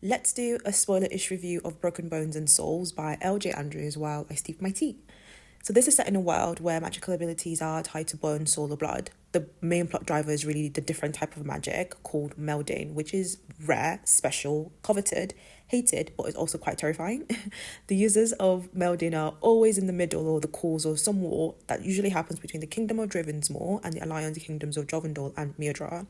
let's do a spoiler-ish review of Broken Bones and Souls by L.J. Andrews while I steep my tea. So this is set in a world where magical abilities are tied to bone, soul, or blood. The main plot driver is really the different type of magic called melding, which is rare, special, coveted, hated, but is also quite terrifying. The users of melding are always in the middle or the cause of some war that usually happens between the Kingdom of Drivensmore and the Alliance Kingdoms of Jovendal and Miodra.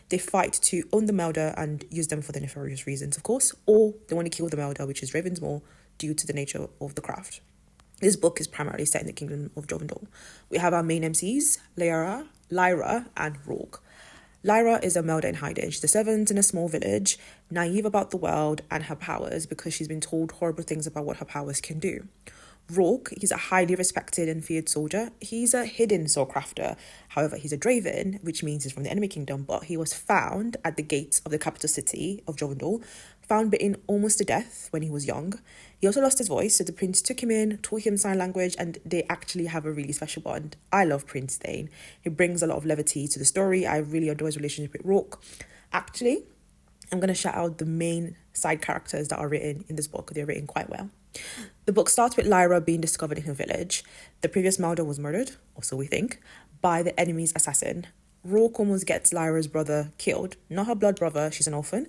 They fight to own the melder and use them for the nefarious reasons, of course, or they want to kill the melder, which is Ravensmore, due to the nature of the craft. This book is primarily set in the Kingdom of Jovendal. We have our main MCs, Lyra, and Rourke. Lyra is a Melder in hiding. She's a servant in a small village, naive about the world and her powers because she's been told horrible things about what her powers can do. Rourke, he's a highly respected and feared soldier. He's a hidden swordcrafter. However, he's a Draven, which means he's from the enemy kingdom, but he was found at the gates of the capital city of Jovendal, found bitten almost to death when he was young. He also lost his voice, so the prince took him in, taught him sign language, and they actually have a really special bond. I love Prince Thane. He brings a lot of levity to the story. I really adore his relationship with Rourke. Actually, I'm going to shout out the main side characters that are written in this book. They're written quite well. The book starts with Lyra being discovered in her village. The previous Melder was murdered, or so we think, by the enemy's assassin. Rourke almost gets Lyra's brother killed. Not her blood brother, she's an orphan,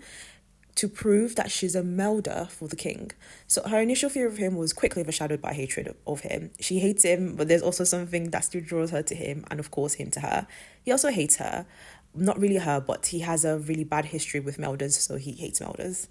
to prove that she's a melder for the king. So her initial fear of him was quickly overshadowed by hatred of him. She hates him, but there's also something that still draws her to him, and of course him to her. He also hates her. Not really her, but he has a really bad history with melders, so he hates melders.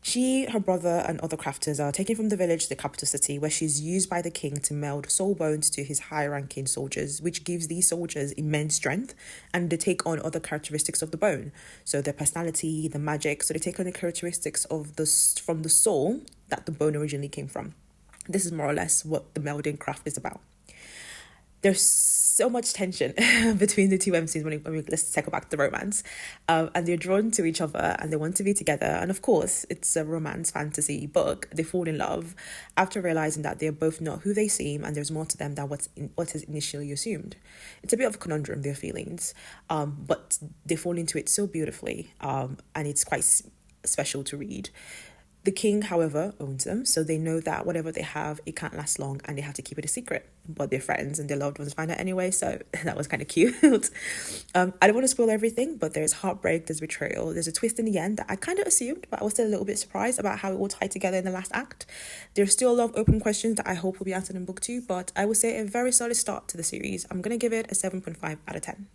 She, her brother, and other crafters are taken from the village to the capital city, where she's used by the king to meld soul bones to his high-ranking soldiers, which gives these soldiers immense strength, and they take on other characteristics of the bone. So their personality, the magic, so they take on the characteristics of from the soul that the bone originally came from. This is more or less what the melding craft is about. There's so much tension between the two MCs when let's take back the romance, and they're drawn to each other and they want to be together. And of course, it's a romance fantasy book. They fall in love after realizing that they're both not who they seem, and there's more to them than what is initially assumed. It's a bit of a conundrum, their feelings, but they fall into it so beautifully, and it's quite special to read. The king, however, owns them, so they know that whatever they have, it can't last long and they have to keep it a secret. But their friends and their loved ones find out anyway, so that was kind of cute. I don't want to spoil everything, but there's heartbreak, there's betrayal, there's a twist in the end that I kind of assumed, but I was still a little bit surprised about how it all tied together in the last act. There's still a lot of open questions that I hope will be answered in book 2, but I would say a very solid start to the series. I'm going to give it a 7.5 out of 10.